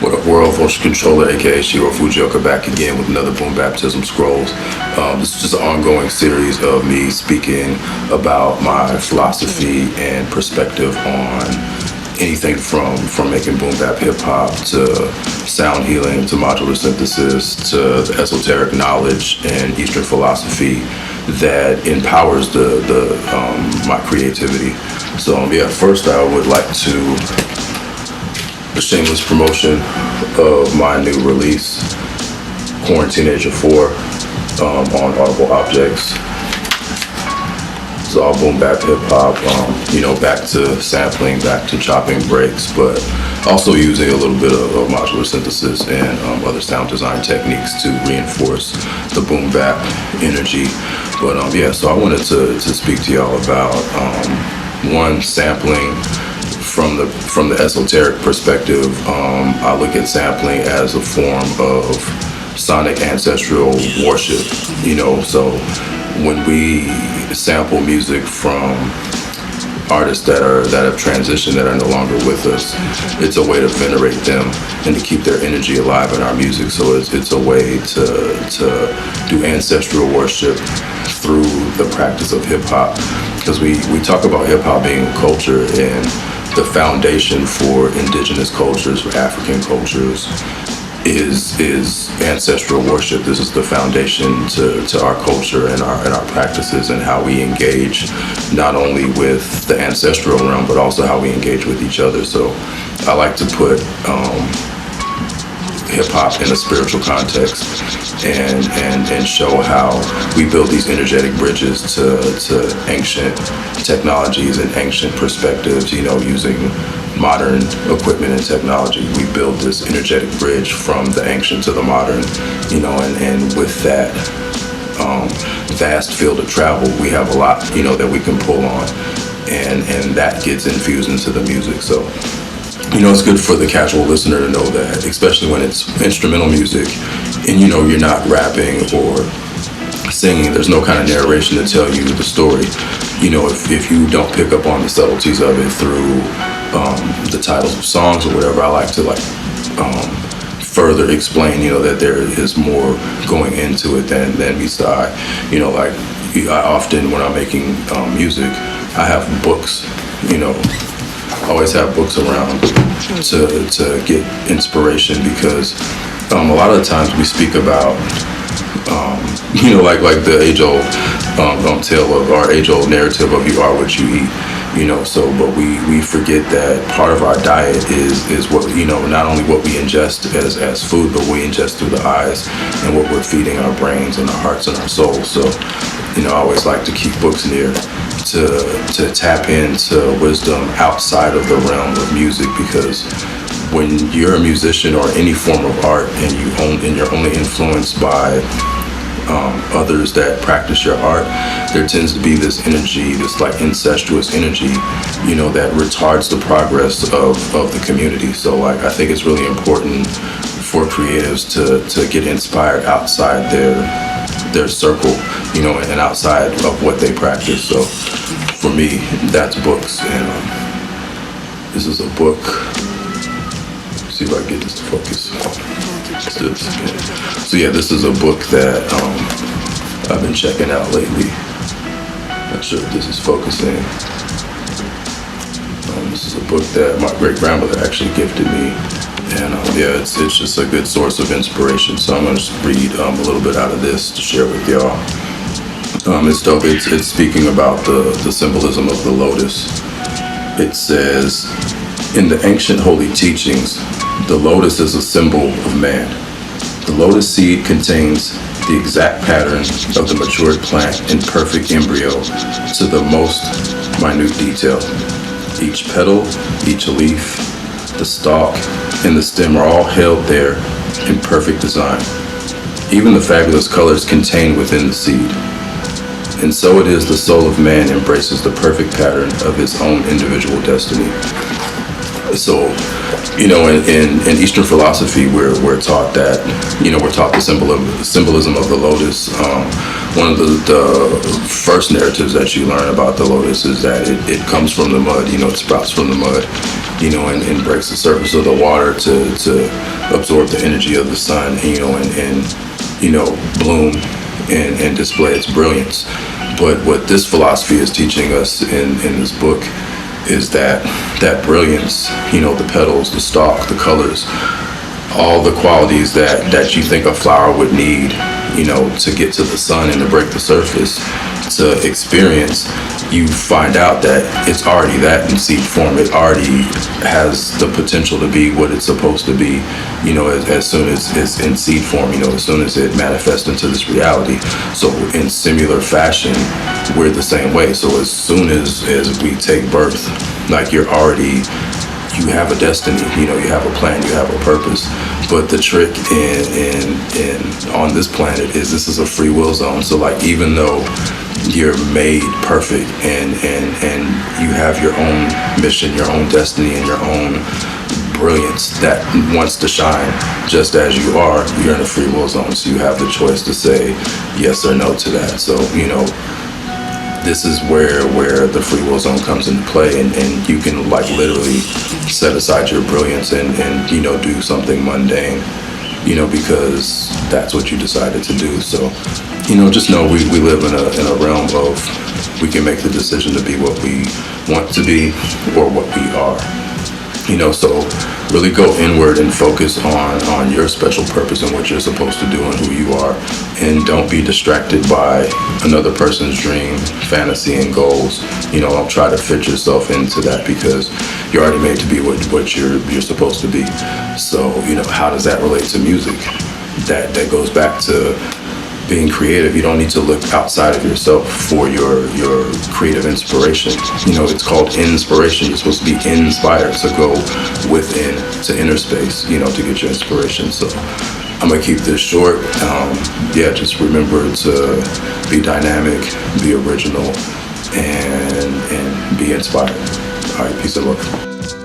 What up, world? Voice controller, aka Shiro Fujioka, back again with another Boombaptism Scrolls. This is just an ongoing series of me speaking about my philosophy and perspective on anything from making boom bap hip hop to sound healing to modular synthesis to the esoteric knowledge and Eastern philosophy that empowers my creativity. So first I would like to a shameless promotion of my new release, Quarantine Age of 4, on Audible Objects. It's all boom bap hip hop, back to sampling, back to chopping breaks, but also using a little bit of modular synthesis and other sound design techniques to reinforce the boom bap energy. But so I wanted to speak to y'all about one, sampling. From the esoteric perspective, I look at sampling as a form of sonic ancestral worship. So when we sample music from artists that have transitioned, that are no longer with us, it's a way to venerate them and to keep their energy alive in our music. So it's a way to do ancestral worship through the practice of hip hop, because we talk about hip hop being a culture, and the foundation for indigenous cultures, for African cultures, is ancestral worship. This is the foundation to our culture and our practices and how we engage, not only with the ancestral realm, but also how we engage with each other. So I like to put hip hop in a spiritual context and show how we build these energetic bridges to ancient technologies and ancient perspectives, using modern equipment and technology. We build this energetic bridge from the ancient to the modern, and with that vast field of travel, we have a lot, that we can pull on, and that gets infused into the music. So it's good for the casual listener to know that, especially when it's instrumental music and you're not rapping or singing. There's no kind of narration to tell you the story. If you don't pick up on the subtleties of it through the titles of songs or whatever, I like to further explain, that there is more going into it than meets the eye. I often, when I'm making music, I have books, always have books around to get inspiration, because a lot of the times we speak about like the age-old tale of our age-old narrative of you are what you eat, but we forget that part of our diet is what, not only what we ingest as food, but we ingest through the eyes and what we're feeding our brains and our hearts and our souls. So I always like to keep books near to tap into wisdom outside of the realm of music, because when you're a musician or any form of art and you're only influenced by others that practice your art, there tends to be this energy, this like incestuous energy, that retards the progress of the community. So I think it's really important for creatives to get inspired outside their circle, and outside of what they practice. So for me, that's books, and this is a book. See if I can get this to focus. So this is a book that I've been checking out lately. Not sure if this is focusing. This is a book that my great grandmother actually gifted me, and it's just a good source of inspiration. So I'm gonna just read a little bit out of this to share with y'all. It's dope. It's speaking about the symbolism of the lotus. It says, in the ancient holy teachings, the lotus is a symbol of man. The lotus seed contains the exact pattern of the matured plant in perfect embryo to the most minute detail. Each petal, each leaf, the stalk, and the stem are all held there in perfect design. Even the fabulous colors contained within the seed. And so it is the soul of man embraces the perfect pattern of his own individual destiny. So, in Eastern philosophy, we're taught that, we're taught the symbolism of the lotus. One of the first narratives that you learn about the lotus is that it comes from the mud, it sprouts from the mud. and breaks the surface of the water to absorb the energy of the sun, and bloom and display its brilliance. But what this philosophy is teaching us in this book is that brilliance, the petals, the stalk, the colors, all the qualities that you think a flower would need, to get to the sun and to break the surface, to experience, you find out that it's already that in seed form. It already has the potential to be what it's supposed to be, as soon as it's in seed form, as soon as it manifests into this reality. So in similar fashion, we're the same way. So as soon as we take birth, like you have a destiny, you have a plan, you have a purpose. But the trick in on this planet is this is a free will zone. So like, even though you're made perfect and you have your own mission, your own destiny, and your own brilliance that wants to shine just as you are, you're in a free will zone. So you have the choice to say yes or no to that. So, this is where the free will zone comes into play, and you can like literally set aside your brilliance and do something mundane, because that's what you decided to do. So, just know we live in a realm of, we can make the decision to be what we want to be or what we are. So really go inward and focus on your special purpose and what you're supposed to do and who you are. And don't be distracted by another person's dream, fantasy, and goals. Don't try to fit yourself into that, because you're already made to be what you're supposed to be. So, how does that relate to music? That goes back to being creative. You don't need to look outside of yourself for your creative inspiration. It's called inspiration. You're supposed to be inspired, so go within to inner space, to get your inspiration. So I'm gonna keep this short. Just remember to be dynamic, be original, and be inspired. All right, peace and love.